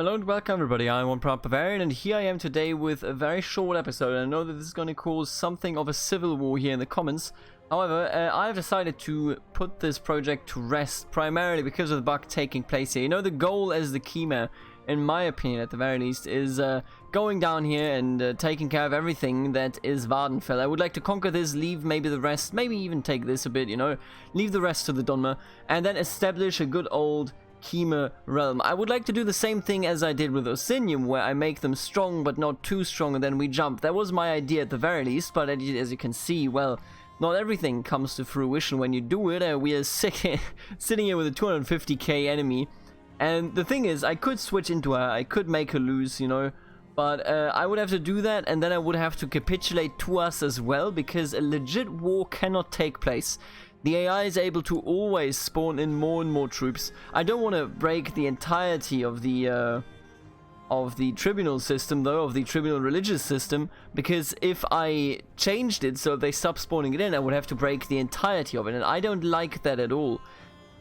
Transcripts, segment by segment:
Hello and welcome everybody, I'm One Proud Bavarian and here I am today with a very short episode. I know that this is going to cause something of a civil war here in the comments. However, I've decided to put this project to rest primarily because of the bug taking place here. You know, the goal as the Chimer, in my opinion at the very least, is going down here and taking care of everything that is Vvardenfell. I would like to conquer this, leave maybe the rest, maybe even take this a bit, you know, leave the rest to the Donmer, and then establish a good old Chimer realm. I would like to do the same thing as I did with Orsinium, where I make them strong but not too strong and then we jump. That was my idea at the very least, but as you can see, well, not everything comes to fruition when you do it. We are sitting here with a 250k enemy, and the thing is, I could switch into her, I could make her lose, you know, but I would have to do that, and then I would have to capitulate to us as well, because a legit war cannot take place. The AI is able to always spawn in more and more troops. I don't want to break the entirety of the tribunal system, though, of the tribunal religious system, because if I changed it so they stop spawning it in, I would have to break the entirety of it, and I don't like that at all.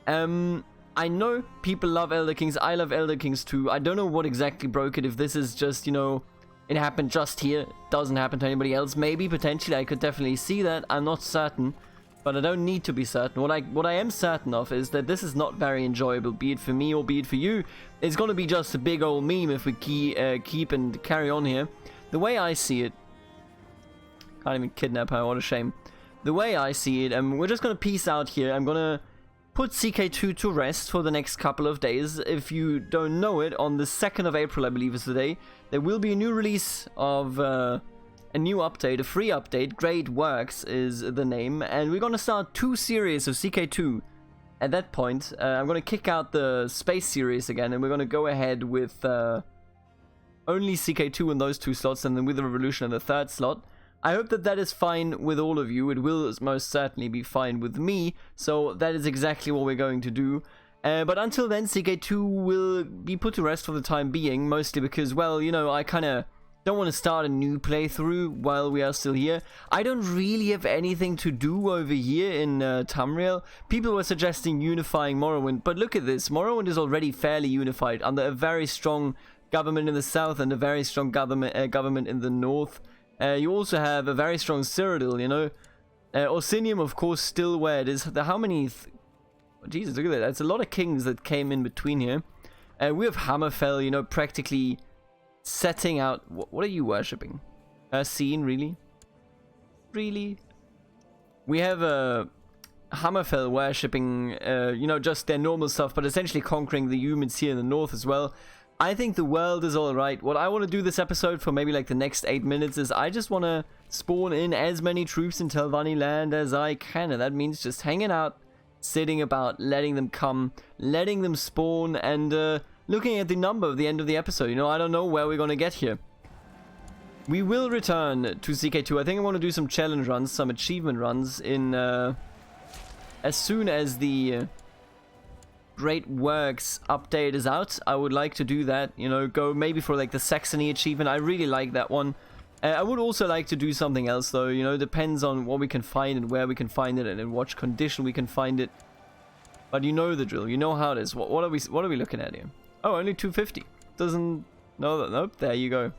I know people love Elder Kings, I love Elder Kings too. I don't know what exactly broke it, if this is just, you know, it happened just here, doesn't happen to anybody else. Maybe, potentially, I could definitely see that, I'm not certain. But I don't need to be certain. What I am certain of is that this is not very enjoyable, be it for me or be it for you. It's going to be just a big old meme if we keep and carry on here. The way I see it... Can't even kidnap her, what a shame. The way I see it, we're just going to peace out here. I'm going to put CK2 to rest for the next couple of days. If you don't know it, on the 2nd of April, I believe is the day, there will be a new release of... a new update, a free update. Great Works is the name, and we're gonna start 2 series of CK2. At that point, I'm gonna kick out the space series again, and we're gonna go ahead with only CK2 in those 2 slots, and then with the Revolution in the 3rd slot. I hope that that is fine with all of you. It will most certainly be fine with me, so that is exactly what we're going to do. But until then, CK2 will be put to rest for the time being, mostly because, well, you know, I kinda don't want to start a new playthrough while we are still here. I don't really have anything to do over here in Tamriel. People were suggesting unifying Morrowind, but look at this. Morrowind is already fairly unified under a very strong government in the south and a very strong government in the north. You also have a very strong Cyrodiil, you know. Orsinium, of course, still where it is. How many... Jesus, look at that. That's a lot of kings that came in between here. We have Hammerfell, you know, practically... setting out... What are you worshipping? Scene, really? Really? We have Hammerfell worshipping, you know, just their normal stuff, but essentially conquering the humans here in the north as well. I think the world is alright. What I want to do this episode for maybe like the next 8 minutes is I just want to spawn in as many troops in Telvanni land as I can, and that means just hanging out, sitting about, letting them come, letting them spawn, and looking at the number at the end of the episode. You know, I don't know where we're going to get here. We will return to CK2. I think I want to do some challenge runs, some achievement runs in as soon as the Great Works update is out. I would like to do that, you know, go maybe for like the Saxony achievement. I really like that one. I would also like to do something else though, you know, depends on what we can find and where we can find it and in what condition we can find it. But you know the drill, you know how it is. What are we looking at here? Oh, only 250. Doesn't... No, nope, there you go.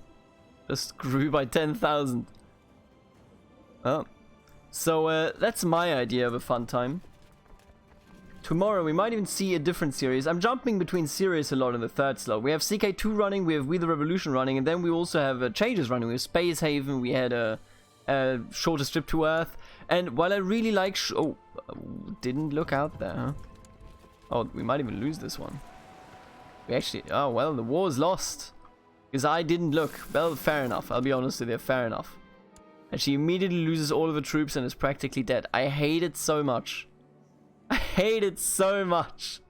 Just grew by 10,000. Oh. So, that's my idea of a fun time. Tomorrow, we might even see a different series. I'm jumping between series a lot in the 3rd slot. We have CK2 running, we have We the Revolution running, and then we also have changes running. We have Space Haven, we had a shorter strip to Earth. And while I really like... Oh, didn't look out there, huh? Oh, we might even lose this one. We actually... Oh, well, the war's lost. Because I didn't look. Well, fair enough. I'll be honest with you, fair enough. And she immediately loses all of her troops and is practically dead. I hate it so much. I hate it so much.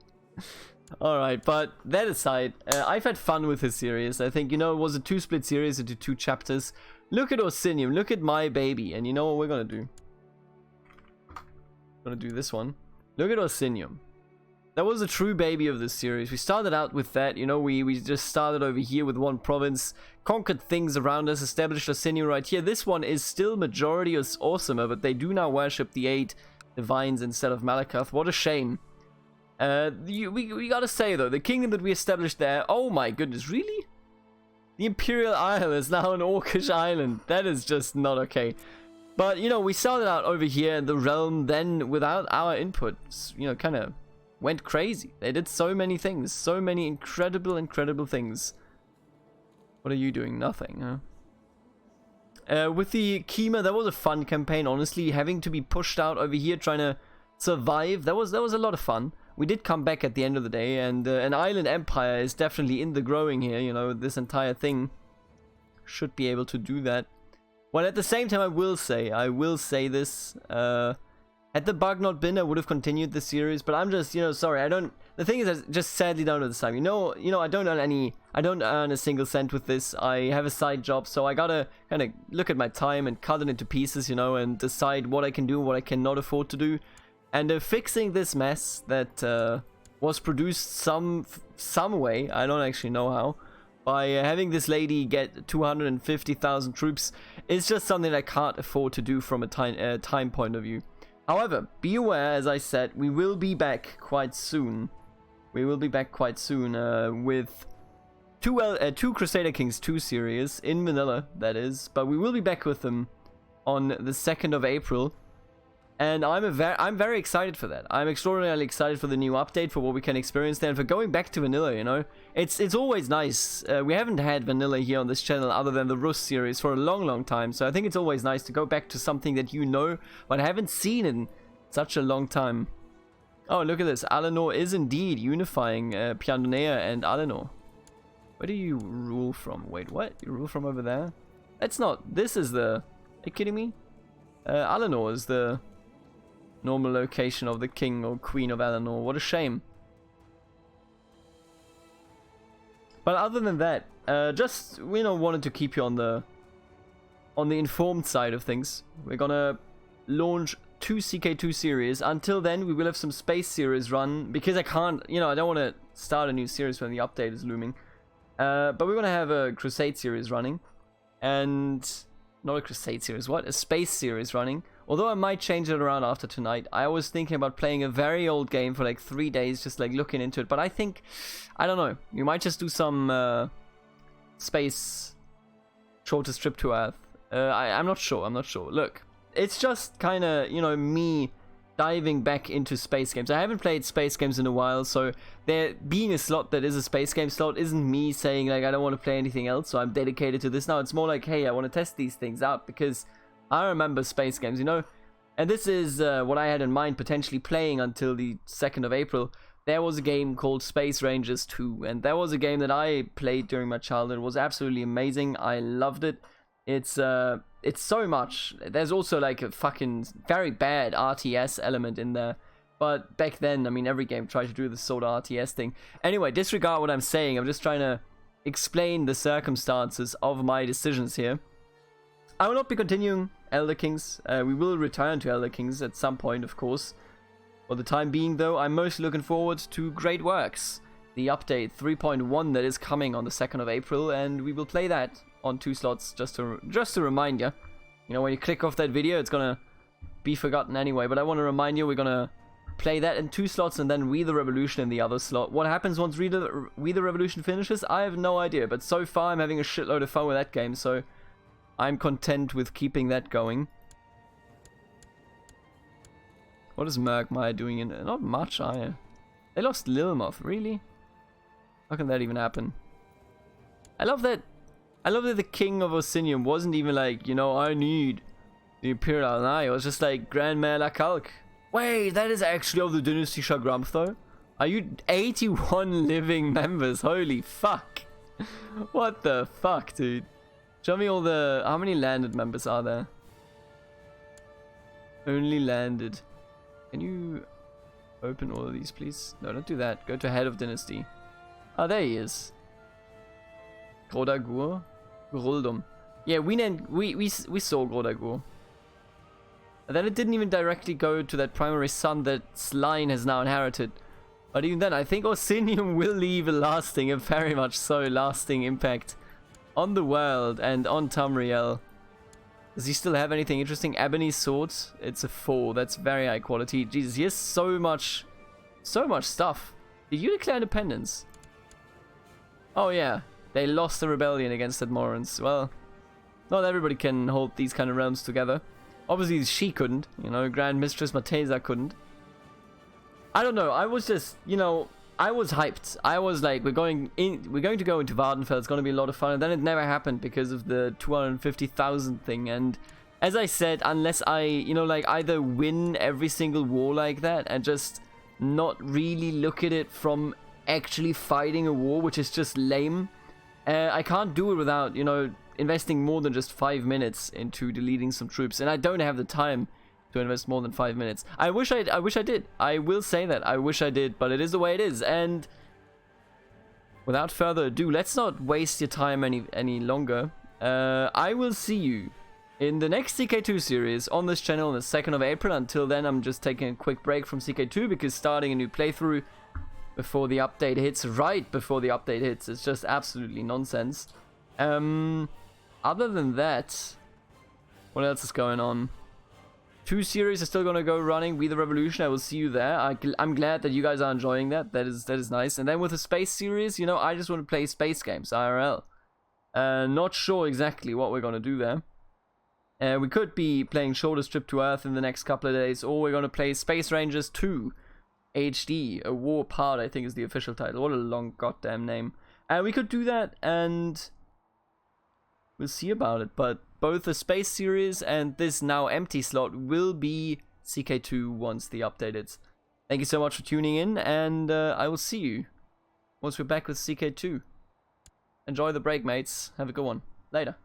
Alright, but that aside, I've had fun with this series. I think, you know, it was a 2-split series into 2 chapters. Look at Orsinium. Look at my baby. And you know what we're going to do? We're going to do this one. Look at Orsinium. That was a true baby of this series. We started out with that, you know, we just started over here with 1 province, conquered things around us, established Orsinium right here. This one is still majority awesomer, but they do now worship the 8 divines instead of Malakoth. What a shame. We gotta say though, the kingdom that we established there, oh my goodness, really? The Imperial Isle is now an Orcish island. That is just not okay. But, you know, we started out over here in the realm, then without our input, you know, kind of went crazy. They did so many things, so many incredible things. What are you doing? Nothing, huh? With the Chimer, that was a fun campaign, honestly. Having to be pushed out over here, trying to survive, that was a lot of fun. We did come back at the end of the day, and an island empire is definitely in the growing here, you know, this entire thing should be able to do that. Well, at the same time, I will say this, had the bug not been, I would have continued the series, but I'm just, you know, sorry, the thing is, I just sadly don't have the time, you know, I don't earn a single cent with this. I have a side job, so I gotta kind of look at my time and cut it into pieces, you know, and decide what I can do, what I cannot afford to do. And fixing this mess that was produced some way, I don't actually know how, by having this lady get 250,000 troops, is just something I can't afford to do from a time point of view. However, be aware, as I said, we will be back quite soon. We will be back quite soon with two Crusader Kings II series in Manila, that is. But we will be back with them on the 2nd of April. And I'm very excited for that. I'm extraordinarily excited for the new update, for what we can experience there, and for going back to vanilla, you know. It's always nice. We haven't had vanilla here on this channel other than the Rus series for a long time, so I think it's always nice to go back to something that you know, but haven't seen in such a long time. Oh, look at this. Alenor is indeed unifying Piandonea and Alenor. Where do you rule from? Wait, what? You rule from over there? That's not... This is the... Are you kidding me? Alenor is the normal location of the king or queen of Alenor. What a shame. But other than that, just, you know, wanted to keep you on the informed side of things. We're gonna launch 2 CK2 series. Until then, we will have some space series run, because I can't, you know, I don't want to start a new series when the update is looming. But we're gonna have a Crusade series running, and not a Crusade series, what? A space series running. Although I might change it around after tonight. I was thinking about playing a very old game for like 3 days, just like looking into it. But I think, I don't know, we might just do some space shortest trip to Earth. I'm not sure, Look, it's just kind of, you know, me diving back into space games. I haven't played space games in a while, so there being a slot that is a space game slot isn't me saying like I don't want to play anything else, so I'm dedicated to this now. It's more like, hey, I want to test these things out, because I remember space games, you know, and this is what I had in mind potentially playing until the 2nd of April. There was a game called Space Rangers 2, and that was a game that I played during my childhood. It was absolutely amazing. I loved it. It's so much. There's also like a fucking very bad RTS element in there. But back then, I mean, every game tried to do this sort of RTS thing. Anyway, disregard what I'm saying. I'm just trying to explain the circumstances of my decisions here. I will not be continuing Elder Kings. We will return to Elder Kings at some point, of course. For the time being, though, I'm mostly looking forward to Great Works, the update 3.1 that is coming on the 2nd of April, and we will play that on 2 slots, just to remind you. You know, when you click off that video, it's gonna be forgotten anyway, but I want to remind you, we're gonna play that in 2 slots and then We the Revolution in the other slot. What happens once We the Revolution finishes, I have no idea, but so far I'm having a shitload of fun with that game, so I'm content with keeping that going. What is Murkmire doing in there? Not much, are you? They lost Lilmoth, really? How can that even happen? I love that the king of Orsinium wasn't even like, you know, I need the Imperial Eye. It was just like Grand Mère Lakalk. Wait, that is actually of the Dynasty Shagrumph, though? Are you 81 living members? Holy fuck. What the fuck, dude? Show me all the... How many landed members are there? Only landed. Can you open all of these, please? No, don't do that. Go to Head of Dynasty. Ah, there he is. Grodagur? Gruldum. Yeah, we saw Grodagur. And then it didn't even directly go to that primary son that Line has now inherited. But even then, I think Orsinium will leave a lasting, a very much so lasting impact on the world and on Tamriel. Does he still have anything interesting? Ebony Sword. It's a 4. That's very high quality. Jesus, he has so much So much stuff. Did you declare independence? Oh yeah, they lost the rebellion against the Admorans. Well, not everybody can hold these kind of realms together. Obviously she couldn't, you know, Grand Mistress Matesa couldn't. I don't know, I was just, you know, I was hyped. I was like, we're going to go into Vardenfell, it's going to be a lot of fun, and then it never happened because of the 250,000 thing. And as I said, unless I, you know, like either win every single war like that and just not really look at it from actually fighting a war, which is just lame, I can't do it without, you know, investing more than just 5 minutes into deleting some troops, and I don't have the time to invest more than 5 minutes. I wish I did. I will say that. I wish I did, but it is the way it is. And without further ado, let's not waste your time any longer. I will see you in the next CK2 series on this channel on the 2nd of April. Until then, I'm just taking a quick break from CK2 because starting a new playthrough before the update hits, right before the update hits, it's just absolutely nonsense. Other than that, what else is going on? 2 series are still gonna go running. We the Revolution, I will see you there. I'm glad that you guys are enjoying that. That is nice. And then with the space series, you know, I just want to play space games, IRL. Not sure exactly what we're gonna do there. We could be playing Shortest Trip to Earth in the next couple of days, or we're gonna play Space Rangers 2 HD, A War Part, I think is the official title. What a long goddamn name. We could do that, and we'll see about it. But both the space series and this now empty slot will be CK2 once the update is. Thank you so much for tuning in, and I will see you once we're back with CK2. Enjoy the break, mates. Have a good one. Later.